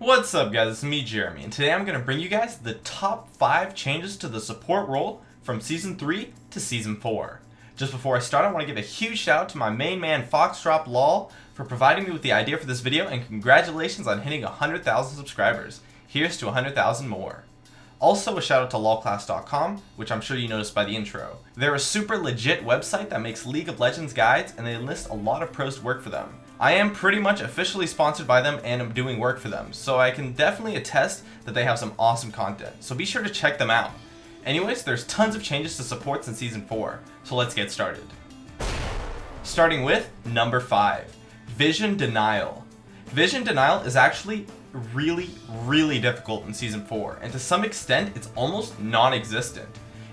What's up guys, it's me Jeremy, and today I'm going to bring you guys the top 5 changes to the support role from Season 3 to Season 4. Just before I start, I want to give a huge shout out to my main man Foxdrop LoL for providing me with the idea for this video, and congratulations on hitting 100,000 subscribers. Here's to 100,000 more. Also a shout out to lolclass.com, which I'm sure you noticed by the intro. They're a super legit website that makes League of Legends guides, and they enlist a lot of pros to work for them. I am pretty much officially sponsored by them and I'm doing work for them, so I can definitely attest that they have some awesome content, so be sure to check them out. Anyways, there's tons of changes to supports in Season 4, so let's get started. Starting with number 5, Vision Denial. Vision Denial is actually really difficult in Season 4, and to some extent it's almost non-existent.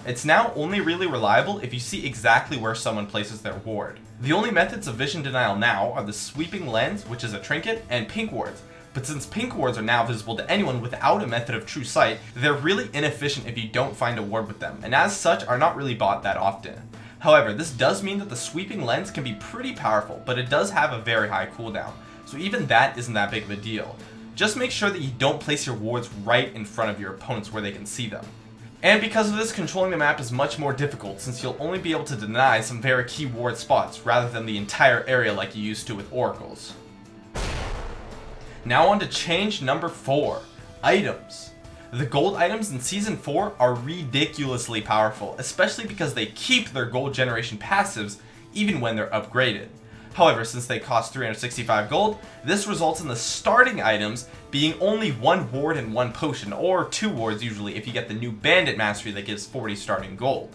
It's now only really reliable if you see exactly where someone places their ward. The only methods of vision denial now are the sweeping lens, which is a trinket, and pink wards. But since pink wards are now visible to anyone without a method of true sight, they're really inefficient if you don't find a ward with them, and as such are not really bought that often. However, this does mean that the sweeping lens can be pretty powerful, but it does have a very high cooldown, so even that isn't that big of a deal. Just make sure that you don't place your wards right in front of your opponents where they can see them. And because of this, controlling the map is much more difficult since you'll only be able to deny some very key ward spots rather than the entire area like you used to with oracles. Now on to change number 4, items. The gold items in Season 4 are ridiculously powerful, especially because they keep their gold generation passives even when they're upgraded. However, since they cost 365 gold, this results in the starting items being only 1 ward and 1 potion, or 2 wards usually if you get the new bandit mastery that gives 40 starting gold.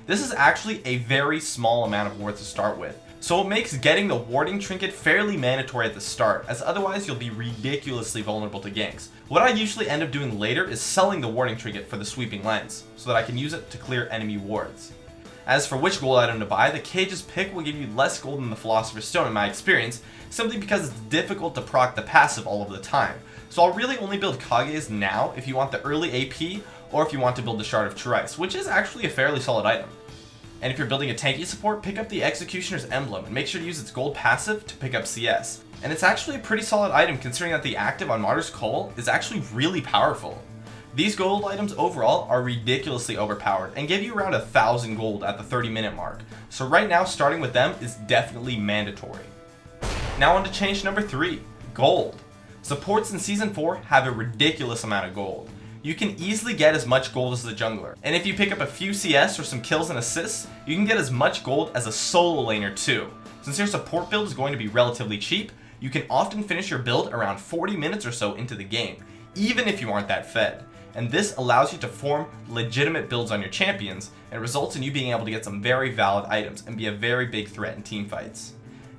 This is actually a very small amount of wards to start with, so it makes getting the warding trinket fairly mandatory at the start, as otherwise you'll be ridiculously vulnerable to ganks. What I usually end up doing later is selling the warding trinket for the sweeping lens, so that I can use it to clear enemy wards. As for which gold item to buy, the Cage's Pick will give you less gold than the Philosopher's Stone in my experience, simply because it's difficult to proc the passive all of the time. So I'll really only build Kage's now if you want the early AP, or if you want to build the Shard of True Ice, which is actually a fairly solid item. And if you're building a tanky support, pick up the Executioner's Emblem, and make sure to use its gold passive to pick up CS. And it's actually a pretty solid item considering that the active on Martyr's Call is actually really powerful. These gold items overall are ridiculously overpowered and give you around 1,000 gold at the 30-minute mark, so right now starting with them is definitely mandatory. Now on to change number 3, gold. Supports in Season 4 have a ridiculous amount of gold. You can easily get as much gold as the jungler, and if you pick up a few CS or some kills and assists, you can get as much gold as a solo laner too. Since your support build is going to be relatively cheap, you can often finish your build around 40 minutes or so into the game, even if you aren't that fed. And this allows you to form legitimate builds on your champions, and results in you being able to get some very valid items and be a very big threat in teamfights.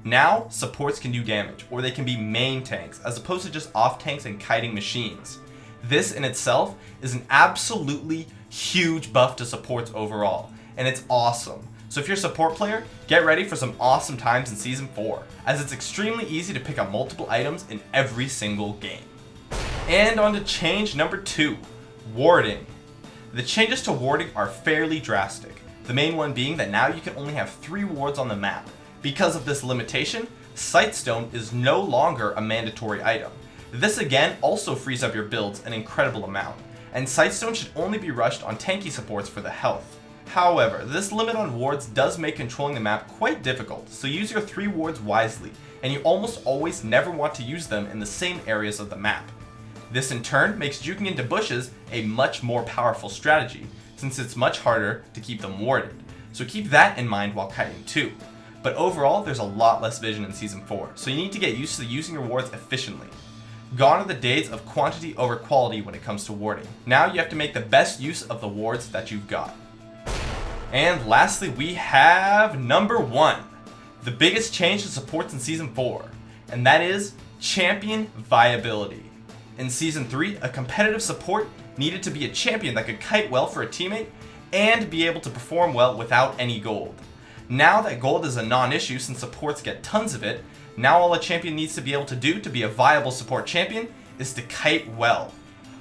Now, supports can do damage, or they can be main tanks, as opposed to just off tanks and kiting machines. This in itself is an absolutely huge buff to supports overall, and it's awesome. So if you're a support player, get ready for some awesome times in Season 4, as it's extremely easy to pick up multiple items in every single game. And on to change number 2. Warding. The changes to warding are fairly drastic, the main one being that now you can only have 3 wards on the map. Because of this limitation, Sightstone is no longer a mandatory item. This again also frees up your builds an incredible amount, and Sightstone should only be rushed on tanky supports for the health. However, this limit on wards does make controlling the map quite difficult, so use your 3 wards wisely, and you almost always never want to use them in the same areas of the map. This in turn makes juking into bushes a much more powerful strategy, since it's much harder to keep them warded, so keep that in mind while kiting too. But overall, there's a lot less vision in Season 4, so you need to get used to using your wards efficiently. Gone are the days of quantity over quality when it comes to warding. Now you have to make the best use of the wards that you've got. And lastly, we have number 1, the biggest change to supports in Season 4, and that is champion viability. In Season 3, a competitive support needed to be a champion that could kite well for a teammate and be able to perform well without any gold. Now that gold is a non-issue since supports get tons of it, now all a champion needs to be able to do to be a viable support champion is to kite well.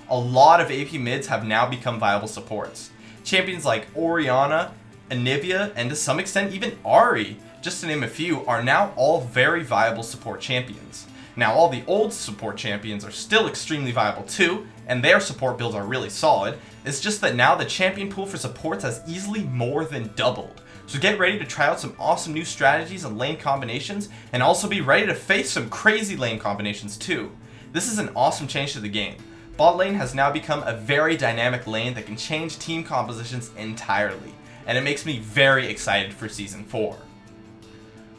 A lot of AP mids have now become viable supports. Champions like Orianna, Anivia, and to some extent even Ahri, just to name a few, are now all very viable support champions. Now all the old support champions are still extremely viable too, and their support builds are really solid. It's just that now the champion pool for supports has easily more than doubled. So get ready to try out some awesome new strategies and lane combinations, and also be ready to face some crazy lane combinations too. This is an awesome change to the game. Bot lane has now become a very dynamic lane that can change team compositions entirely, and it makes me very excited for Season 4.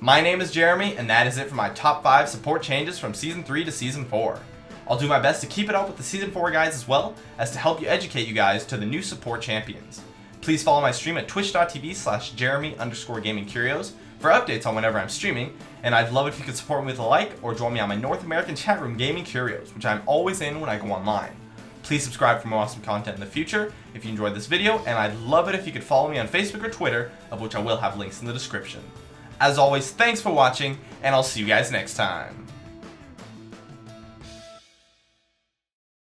My name is Jeremy, and that is it for my top 5 support changes from Season 3 to Season 4. I'll do my best to keep it up with the Season 4 guides as well as to help you educate you guys to the new support champions. Please follow my stream at twitch.tv/Jeremy_GamingCurios for updates on whenever I'm streaming, and I'd love it if you could support me with a like or join me on my North American chat room Gaming Curios, which I'm always in when I go online. Please subscribe for more awesome content in the future if you enjoyed this video, and I'd love it if you could follow me on Facebook or Twitter, of which I will have links in the description. As always, thanks for watching, and I'll see you guys next time.